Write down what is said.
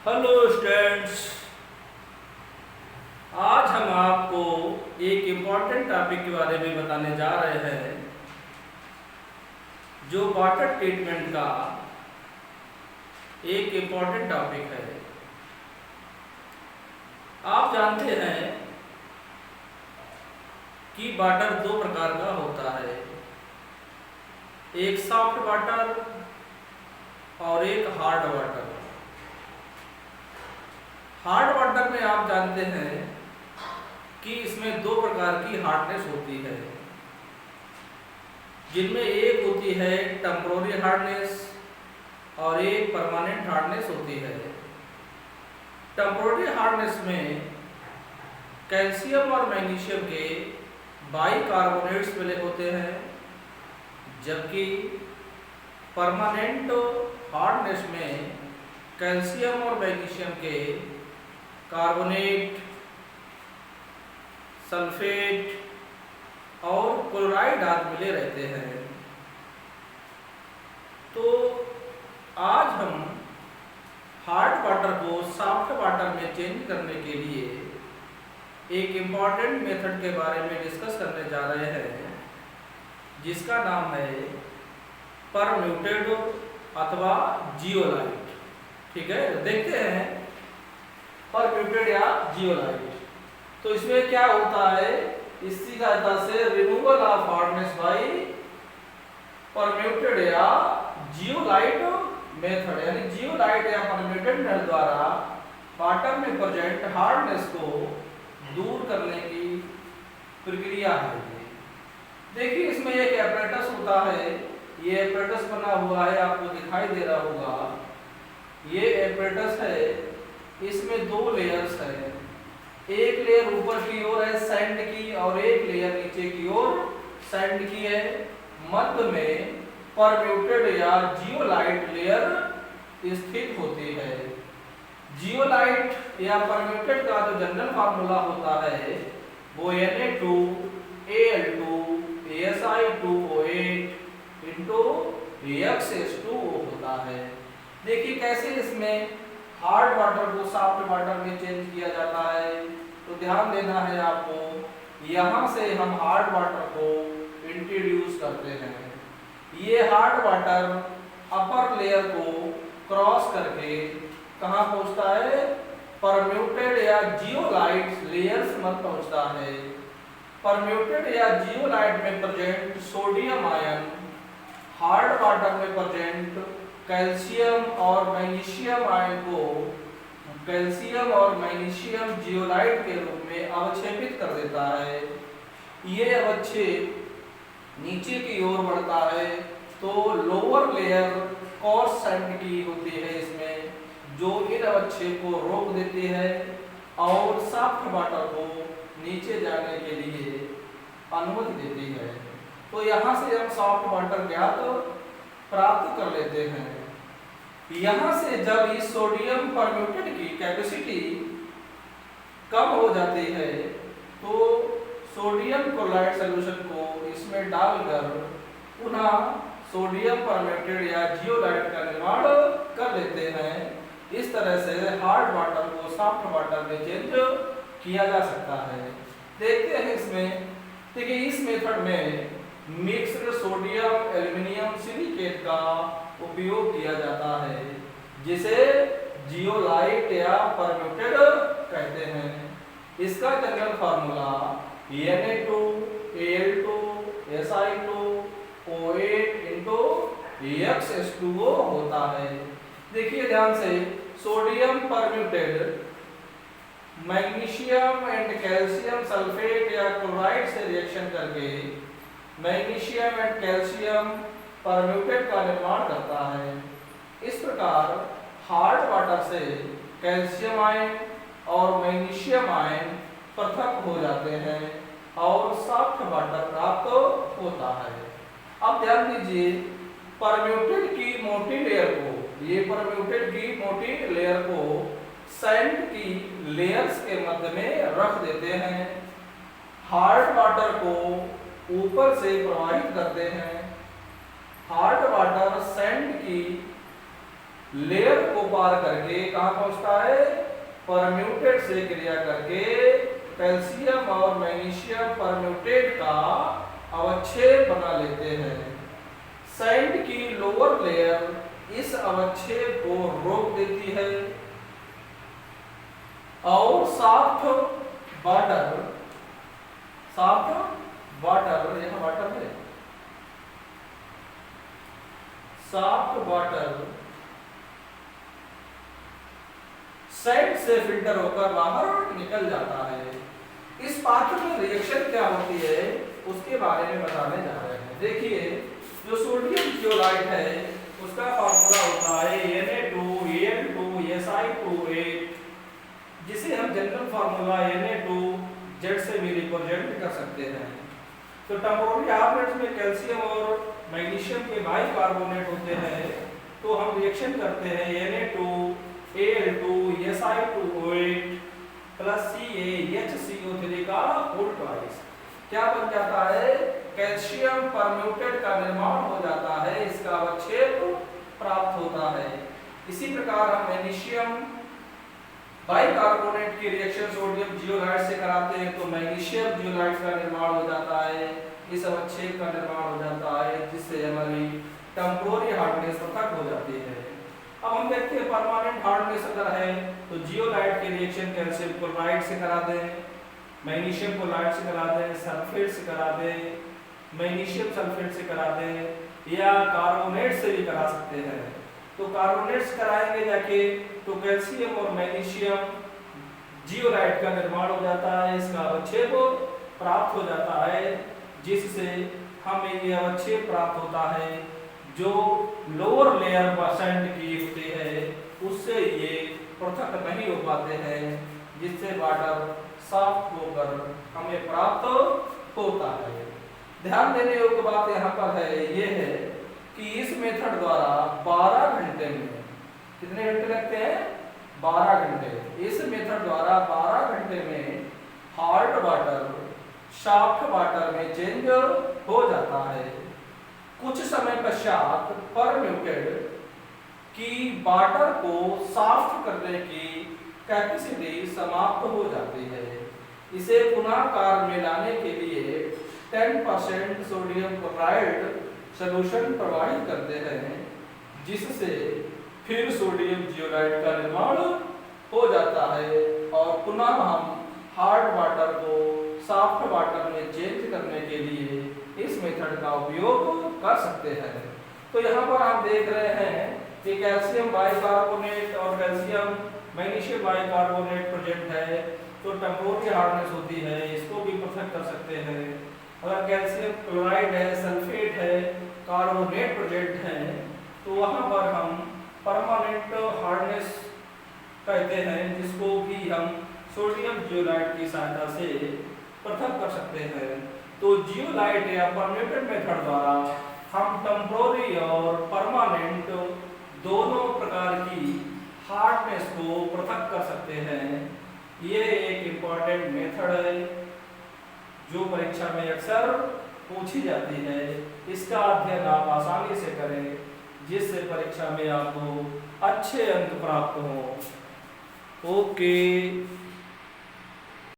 Hello students. आज हम आपको एक इम्पॉर्टेंट टॉपिक के बारे में बताने जा रहे हैं जो वाटर ट्रीटमेंट का एक इम्पॉर्टेंट टॉपिक है। आप जानते हैं कि वाटर दो प्रकार का होता है, एक सॉफ्ट वाटर और एक हार्ड वाटर। हार्ड वाटर में आप जानते हैं कि इसमें दो प्रकार की हार्डनेस होती है, जिनमें एक होती है टेम्पोररी हार्डनेस और एक परमानेंट हार्डनेस होती है। टेम्पोररी हार्डनेस में कैल्शियम और मैग्नीशियम के बाइकार्बोनेट्स मिले होते हैं, जबकि परमानेंट हार्डनेस में कैल्शियम और मैग्नीशियम के कार्बोनेट, सल्फेट और क्लोराइड आदि मिले रहते हैं। तो आज हम हार्ड वाटर को सॉफ्ट वाटर में चेंज करने के लिए एक इम्पॉर्टेंट मेथड के बारे में डिस्कस करने जा रहे हैं, जिसका नाम है परम्यूटेड अथवा जियोलाइट। ठीक है, देखते हैं परम्यूटेड या जियोलाइट। तो इसमें क्या होता है, इसकी सहायता से removal of hardness bye permuted या जियोलाइट मेथड, यानी जियोलाइट या परम्यूटेड मेथड द्वारा वाटर में प्रेजेंट हार्डनेस को दूर करने की प्रक्रिया है। देखिए, इसमें एक एपरेटस होता है, ये एपरेटस बना हुआ है, आपको दिखाई दे रहा होगा। ये एपरेटस है, इसमें दो लेयर्स है, एक लेयर ऊपर की ओर है सैंड की और एक लेयर नीचे की ओर सैंड की है। मध्य में परम्यूटेड या जियोलाइट लेयर स्थित होती है। जियोलाइट या परम्यूटेड का जो जनरल फार्मूला होता है वो Na2Al2 Si2O8 X2O होता है। देखिए कैसे इसमें हार्ड वाटर को सॉफ्ट वाटर में चेंज किया जाता है। तो ध्यान देना है आपको, यहाँ से हम हार्ड वाटर को इंट्रोड्यूस करते हैं। ये हार्ड वाटर अपर लेयर को क्रॉस करके कहाँ पहुँचता है, परम्यूटेड या जियोलाइट लेयर्स में पहुँचता है। परम्यूटेड या जियोलाइट में present sodium ion hard water में प्रेजेंट कैल्शियम और मैग्नीशियम आयन को कैल्शियम और मैग्नीशियम जियोलाइट के रूप में अवक्षेपित कर देता है। ये अवक्षेप नीचे की ओर बढ़ता है, तो लोअर लेयर कोर्स सैंड की होती है इसमें, जो इन अवक्षेप को रोक देती है और सॉफ्ट वाटर को नीचे जाने के लिए अनुमति देती है। तो यहाँ से हम सॉफ्ट वाटर ज्ञात प्राप्त कर लेते हैं। यहाँ से जब इस सोडियम परम्यूटेड की कैपेसिटी कम हो जाती है, तो सोडियम क्लोराइड सॉल्यूशन को इसमें डालकर पुनः सोडियम परम्यूटेड या जियोलाइट का निर्माण कर लेते हैं। इस तरह से हार्ड वाटर को सॉफ्ट वाटर में चेंज किया जा सकता है। देखते हैं इसमें, देखिए इस मेथड में मिक्स्ड सोडियम एल्युमिनियम सिलिकेट का उपयोग किया जाता है, जिसे जियोलाइट या परम्यूटेड कहते हैं। इसका general formula Na2Al2 Si2O8 X2O होता है। देखिए ध्यान से, sodium permutit magnesium and calcium sulphate या क्लोराइड से रिएक्शन करके मैग्नीशियम एंड कैल्शियम परम्यूटेट का निर्माण करता है। इस प्रकार हार्ड वाटर से कैल्शियम आयन और मैग्नीशियम आयन पृथक हो जाते हैं और सॉफ्ट वाटर प्राप्त होता है। अब ध्यान दीजिए, परम्यूटेट की मोटी लेयर को, ये परम्यूटेट की मोटी लेयर को सैंड की लेयर्स के मध्य में रख देते हैं। हार्ड वाटर को ऊपर से प्रवाहित करते हैं। हार्ड वाटर सैंड की लेयर को पार करके कहाँ पहुंचता है, परम्यूटेट से क्रिया करके कैल्शियम और मैग्नीशियम परम्यूटेट का अवच्छेद बना लेते हैं। सैंड की लोअर लेयर इस अवच्छेद को रोक देती है और सॉफ्ट वाटर यहाँ वाटर है, सॉफ्ट वाटर सैंड से फिल्टर होकर बाहर निकल जाता है। इस पात्र में रिएक्शन क्या होती है उसके बारे में बताने जा रहे हैं। देखिए, जो सोडियम क्लोराइड है उसका फॉर्मूला होता है Na2Al2Si2, जिसे हम जनरल फार्मूला Na2Z से भी रिप्रेजेंट कर सकते हैं। तो टेम्पोररी हार्डनेस में कैल्शियम और मैग्नीशियम के बाइकार्बोनेट होते हैं, तो हम रिएक्शन करते हैं Na2Al2Si2O8 प्लस CaHCO3 का होल ट्वाइस। क्या बन जाता है, कैल्शियम परम्यूटेट का निर्माण हो जाता है, इसका अवच्छेद प्राप्त होता है। इसी प्रकार हम मैग्नीशियम बाइकार्बोनेट की रिएक्शन सोडियम जियोलाइट से कराते हैं तो मैग्नीशियम जियोलाइट का निर्माण हो जाता है, इस अवच्छेद का निर्माण हो जाता है, जिससे हमारी टेम्पोररी हार्डनेस पृथक हो जाती है। अब हम देखते हैं परमानेंट हार्डनेस अगर है तो जियोलाइट की रिएक्शन कैल्शियम क्लोराइड से करा दें, मैग्नीशियम क्लोराइड से करा दें, सल्फेट से करा दें, मैग्नीशियम सल्फेट से करा दें या कार्बोनेट से भी करा सकते हैं। तो कार्बोनेट से कराएंगे जाके तो कैल्शियम और मैग्नीशियम जियोलाइट का निर्माण हो जाता है, इसका अवच्छेद प्राप्त हो जाता है, जिससे हमें ये अवच्छेद प्राप्त होता है। जो लोअर लेयर परसेंट की होती है उससे ये पृथक नहीं हो पाते हैं, जिससे वाटर साफ होकर हमें प्राप्त होता है। ध्यान देने योग्य बात यहाँ पर है ये है कि इस मेथड द्वारा 12 घंटे में कितने घंटे लगते हैं, 12 घंटे। इस मेथड द्वारा 12 घंटे में हार्ड वाटर सॉफ्ट वाटर में चेंज हो जाता है। कुछ समय पश्चात परम्यूटेड की वाटर को सॉफ्ट करने की कैपेसिटी समाप्त हो जाती है। इसे पुनः कार्य में लाने के लिए 10% सोडियम क्लोराइड सॉल्यूशन प्रवाहित करते हैं, जिससे फिर सोडियम जियोलाइट का निर्माण हो जाता है और पुनः हम हार्ड वाटर को सॉफ्ट वाटर में चेंज करने के लिए इस मेथड का उपयोग कर सकते हैं। तो यहाँ पर आप देख रहे हैं कि कैल्शियम बाइकार्बोनेट और कैल्शियम मैग्नीशियम बाइकार्बोनेट प्रेजेंट है, तो टेम्पोररी हार्डनेस होती है, इसको भी पृथक कर सकते हैं। अगर कैल्शियम क्लोराइड है, सल्फेट है, कार्बोनेट प्रेजेंट है, तो वहाँ पर हम परमानेंट हार्डनेस कहते हैं, जिसको भी हम सोडियम जियोलाइट की सहायता से पृथक कर सकते हैं। तो जियोलाइट या परम्यूटेड मेथड द्वारा हम टेम्पोररी और परमानेंट दोनों प्रकार की हार्डनेस को पृथक कर सकते हैं। ये एक इम्पॉर्टेंट मेथड है जो परीक्षा में अक्सर पूछी जाती है। इसका अध्ययन आप आसानी से करें, जिससे परीक्षा में आपको अच्छे अंक प्राप्त हो। ओके।